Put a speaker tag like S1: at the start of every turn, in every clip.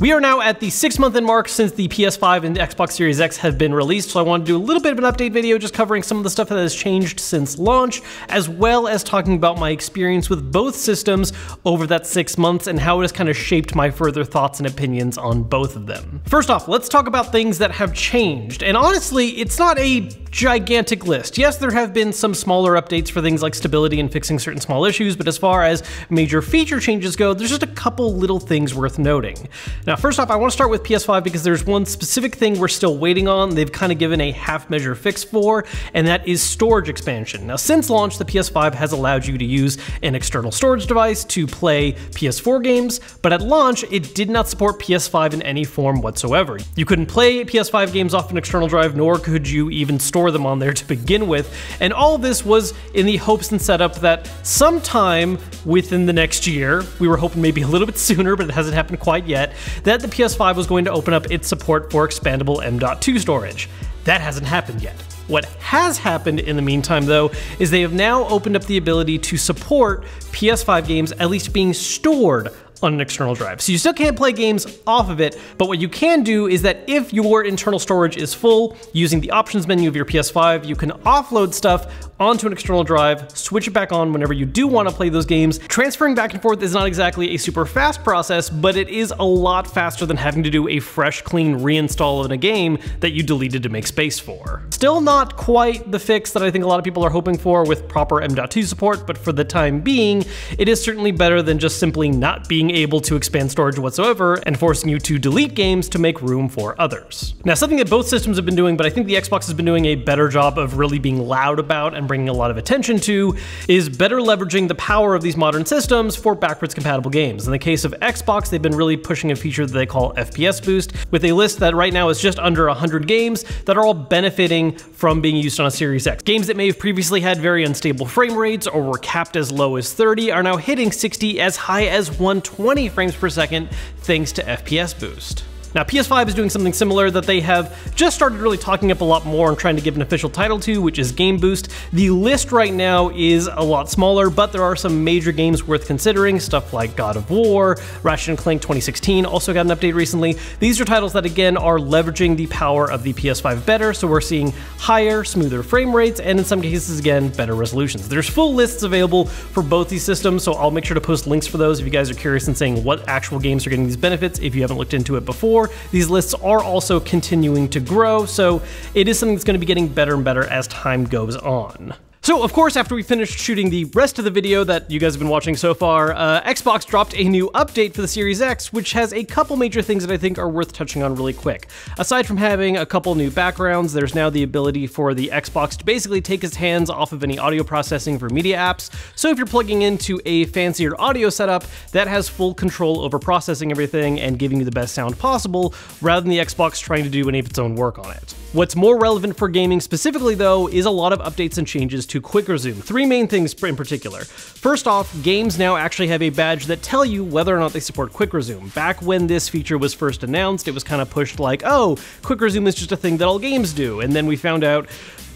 S1: We are now at the 6-month mark since the PS5 and the Xbox Series X have been released, so I want to do a little bit of an update video just covering some of the stuff that has changed since launch, as well as talking about my experience with both systems over that 6 months and how it has kind of shaped my further thoughts and opinions on both of them. First off, let's talk about things that have changed, and honestly, it's not a gigantic list. Yes, there have been some smaller updates for things like stability and fixing certain small issues, but as far as major feature changes go, there's just a couple little things worth noting. Now, first off, I want to start with PS5 because there's one specific thing we're still waiting on. They've kind of given a half-measure fix for, and that is storage expansion. Now, since launch, the PS5 has allowed you to use an external storage device to play PS4 games, but at launch, it did not support PS5 in any form whatsoever. You couldn't play PS5 games off an external drive, nor could you even store them on there to begin with, and all of this was in the hopes and setup that sometime within the next year, we were hoping maybe a little bit sooner, but it hasn't happened quite yet, that the PS5 was going to open up its support for expandable M.2 storage. That hasn't happened yet. What has happened in the meantime, though, is they have now opened up the ability to support PS5 games at least being stored on an external drive. So you still can't play games off of it, but what you can do is that if your internal storage is full, using the options menu of your PS5, you can offload stuff onto an external drive, switch it back on whenever you do want to play those games. Transferring back and forth is not exactly a super fast process, but it is a lot faster than having to do a fresh, clean reinstall in a game that you deleted to make space for. Still not quite the fix that I think a lot of people are hoping for with proper M.2 support, but for the time being, it is certainly better than just simply not being able to expand storage whatsoever and forcing you to delete games to make room for others. Now, something that both systems have been doing, but I think the Xbox has been doing a better job of really being loud about and bringing a lot of attention to, is better leveraging the power of these modern systems for backwards compatible games. In the case of Xbox, they've been really pushing a feature that they call FPS Boost, with a list that right now is just under 100 games that are all benefiting from being used on a Series X. Games that may have previously had very unstable frame rates or were capped as low as 30 are now hitting 60 as high as 120 frames per second thanks to FPS Boost. Now, PS5 is doing something similar that they have just started really talking up a lot more and trying to give an official title to, which is Game Boost. The list right now is a lot smaller, but there are some major games worth considering, stuff like God of War, Ratchet & Clank 2016 also got an update recently. These are titles that, again, are leveraging the power of the PS5 better, so we're seeing higher, smoother frame rates, and in some cases, again, better resolutions. There's full lists available for both these systems, so I'll make sure to post links for those if you guys are curious in saying what actual games are getting these benefits if you haven't looked into it before. These lists are also continuing to grow, so it is something that's going to be getting better and better as time goes on. So, of course, after we finished shooting the rest of the video that you guys have been watching so far, Xbox dropped a new update for the Series X, which has a couple major things that I think are worth touching on really quick. Aside from having a couple new backgrounds, there's now the ability for the Xbox to basically take its hands off of any audio processing for media apps. So if you're plugging into a fancier audio setup, that has full control over processing everything and giving you the best sound possible, rather than the Xbox trying to do any of its own work on it. What's more relevant for gaming specifically, though, is a lot of updates and changes to Quick Resume. Three main things in particular. First off, games now actually have a badge that tell you whether or not they support Quick Resume. Back when this feature was first announced, it was kind of pushed like, oh, Quick Resume is just a thing that all games do, and then we found out,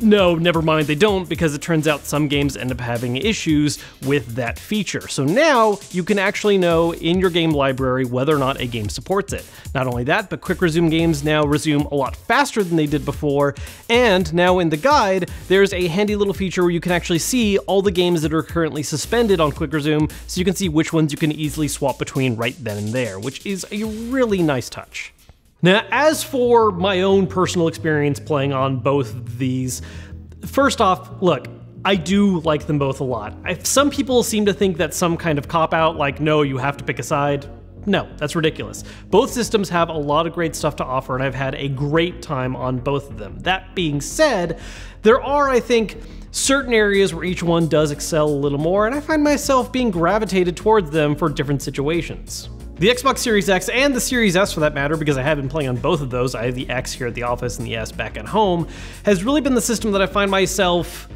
S1: no, never mind, they don't, because it turns out some games end up having issues with that feature. So now you can actually know in your game library whether or not a game supports it. Not only that, but Quick Resume games now resume a lot faster than they did before, and now in the guide, there's a handy little feature where you can actually see all the games that are currently suspended on Quick Resume, so you can see which ones you can easily swap between right then and there, which is a really nice touch. Now, as for my own personal experience playing on both of these, first off, look, I do like them both a lot. Some people seem to think that's some kind of cop-out, like, no, you have to pick a side. No, that's ridiculous. Both systems have a lot of great stuff to offer, and I've had a great time on both of them. That being said, there are, I think, certain areas where each one does excel a little more, and I find myself being gravitated towards them for different situations. The Xbox Series X and the Series S for that matter, because I have been playing on both of those, I have the X here at the office and the S back at home, has really been the system that I find myself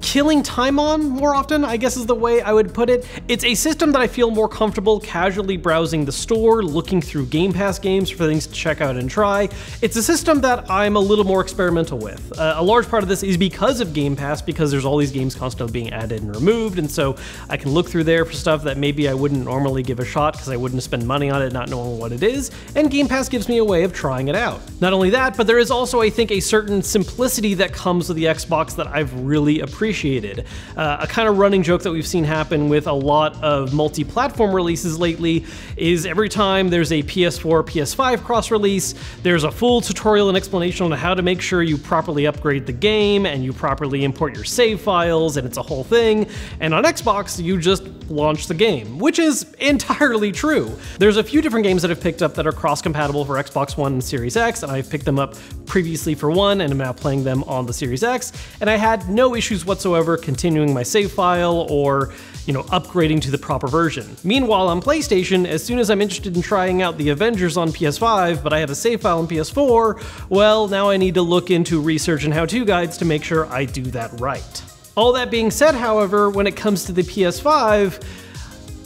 S1: killing time on more often, I guess is the way I would put it. It's a system that I feel more comfortable casually browsing the store, looking through Game Pass games for things to check out and try. It's a system that I'm a little more experimental with. A large part of this is because of Game Pass, because there's all these games constantly being added and removed, and so I can look through there for stuff that maybe I wouldn't normally give a shot because I wouldn't spend money on it not knowing what it is, and Game Pass gives me a way of trying it out. Not only that, but there is also, I think, a certain simplicity that comes with the Xbox that I've really appreciated. A kind of running joke that we've seen happen with a lot of multi-platform releases lately is every time there's a PS4, PS5 cross-release, there's a full tutorial and explanation on how to make sure you properly upgrade the game and you properly import your save files, and it's a whole thing. And on Xbox, you just launch the game, which is entirely true. There's a few different games that I've picked up that are cross-compatible for Xbox One and Series X, and I've picked them up previously for one and I'm now playing them on the Series X, and I had no issues whatsoever continuing my save file or, upgrading to the proper version. Meanwhile, on PlayStation, as soon as I'm interested in trying out the Avengers on PS5, but I have a save file on PS4, well, now I need to look into research and how-to guides to make sure I do that right. All that being said, however, when it comes to the PS5,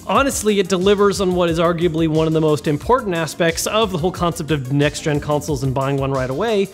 S1: honestly, it delivers on what is arguably one of the most important aspects of the whole concept of next-gen consoles and buying one right away.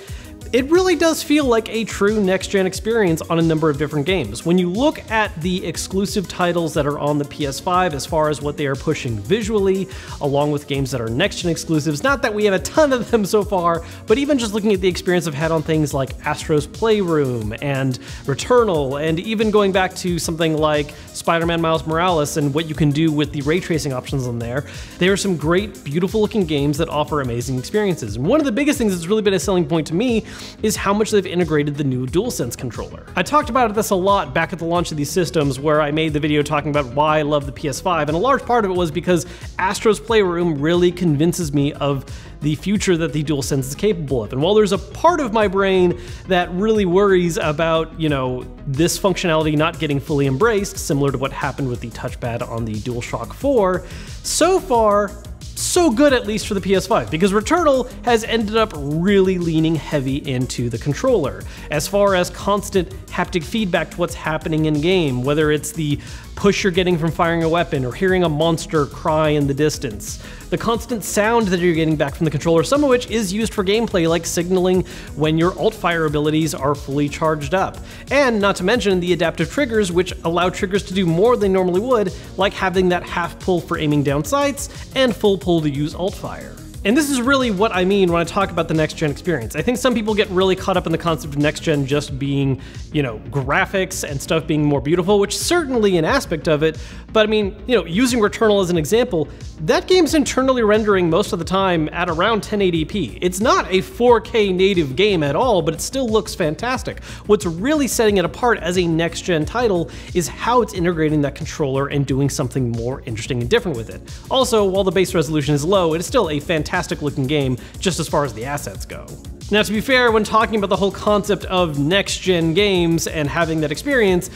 S1: It really does feel like a true next-gen experience on a number of different games. When you look at the exclusive titles that are on the PS5 as far as what they are pushing visually, along with games that are next-gen exclusives, not that we have a ton of them so far, but even just looking at the experience I've had on things like Astro's Playroom and Returnal, and even going back to something like Spider-Man Miles Morales and what you can do with the ray tracing options on there, there are some great, beautiful-looking games that offer amazing experiences. And one of the biggest things that's really been a selling point to me is how much they've integrated the new DualSense controller. I talked about this a lot back at the launch of these systems, where I made the video talking about why I love the PS5, and a large part of it was because Astro's Playroom really convinces me of the future that the DualSense is capable of. And while there's a part of my brain that really worries about, this functionality not getting fully embraced, similar to what happened with the touchpad on the DualShock 4, so far, so good, at least for the PS5, because Returnal has ended up really leaning heavy into the controller, as far as constant haptic feedback to what's happening in game, whether it's the push you're getting from firing a weapon or hearing a monster cry in the distance. The constant sound that you're getting back from the controller, some of which is used for gameplay, like signaling when your alt-fire abilities are fully charged up. And not to mention the adaptive triggers, which allow triggers to do more than they normally would, like having that half pull for aiming down sights and full pull to use alt-fire. And this is really what I mean when I talk about the next-gen experience. I think some people get really caught up in the concept of next-gen just being, graphics and stuff being more beautiful, which certainly an aspect of it, but I mean, using Returnal as an example, that game's internally rendering most of the time at around 1080p. It's not a 4K native game at all, but it still looks fantastic. What's really setting it apart as a next-gen title is how it's integrating that controller and doing something more interesting and different with it. Also, while the base resolution is low, it is still a fantastic looking game just as far as the assets go. Now, to be fair, when talking about the whole concept of next-gen games and having that experience,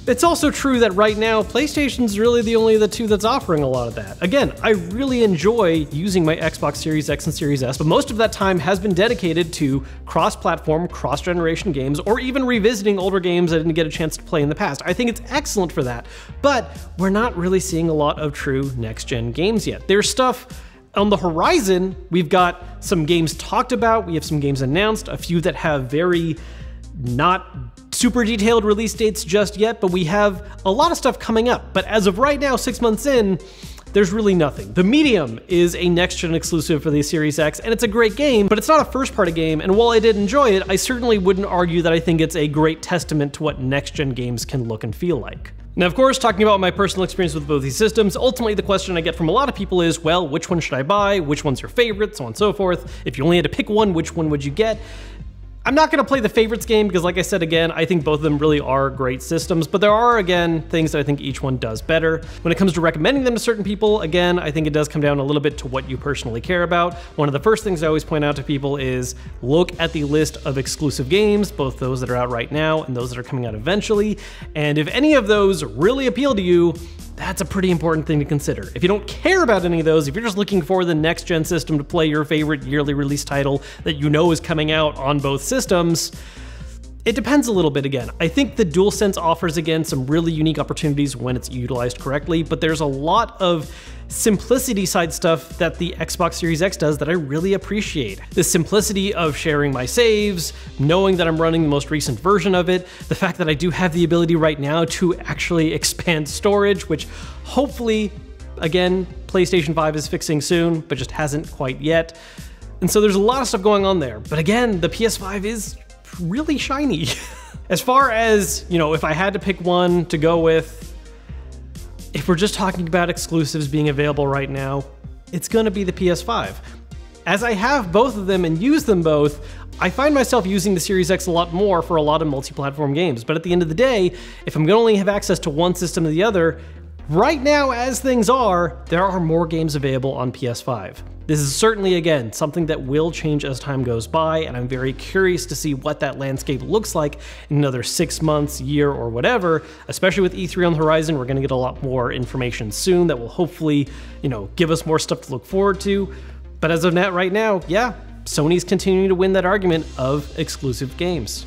S1: it's also true that right now, PlayStation's really the only of the two that's offering a lot of that. Again, I really enjoy using my Xbox Series X and Series S, but most of that time has been dedicated to cross-platform, cross-generation games, or even revisiting older games I didn't get a chance to play in the past. I think it's excellent for that, but we're not really seeing a lot of true next-gen games yet. There's stuff on the horizon. We've got some games talked about, we have some games announced, a few that have very not super detailed release dates just yet, but we have a lot of stuff coming up. But as of right now, 6 months in, there's really nothing. The Medium is a next-gen exclusive for the Series X, and it's a great game, but it's not a first-party game, and while I did enjoy it, I certainly wouldn't argue that I think it's a great testament to what next-gen games can look and feel like. Now, of course, talking about my personal experience with both these systems, ultimately the question I get from a lot of people is, well, which one should I buy? Which one's your favorite? So on and so forth. If you only had to pick one, which one would you get? I'm not going to play the favorites game because, like I said again, I think both of them really are great systems, but there are, again, things that I think each one does better. When it comes to recommending them to certain people, again, I think it does come down a little bit to what you personally care about. One of the first things I always point out to people is look at the list of exclusive games, both those that are out right now and those that are coming out eventually, and if any of those really appeal to you, that's a pretty important thing to consider. If you don't care about any of those, if you're just looking for the next-gen system to play your favorite yearly release title that you know is coming out on both systems, It depends a little bit again. I think the DualSense offers, again, some really unique opportunities when it's utilized correctly, but there's a lot of simplicity side stuff that the Xbox Series X does that I really appreciate. The simplicity of sharing my saves, knowing that I'm running the most recent version of it, the fact that I do have the ability right now to actually expand storage, which hopefully, again, PlayStation 5 is fixing soon, but just hasn't quite yet. And so there's a lot of stuff going on there. But again, the PS5 is really shiny. As far as, you know, if I had to pick one to go with, if we're just talking about exclusives being available right now, it's gonna be the PS5. As I have both of them and use them both, I find myself using the Series X a lot more for a lot of multi-platform games. But at the end of the day, if I'm gonna only have access to one system or the other, right now, as things are, there are more games available on PS5. This is certainly, again, something that will change as time goes by, and I'm very curious to see what that landscape looks like in another 6 months, year, or whatever. Especially with E3 on the horizon, we're gonna get a lot more information soon that will hopefully, you know, give us more stuff to look forward to. But as of right now, yeah, Sony's continuing to win that argument of exclusive games.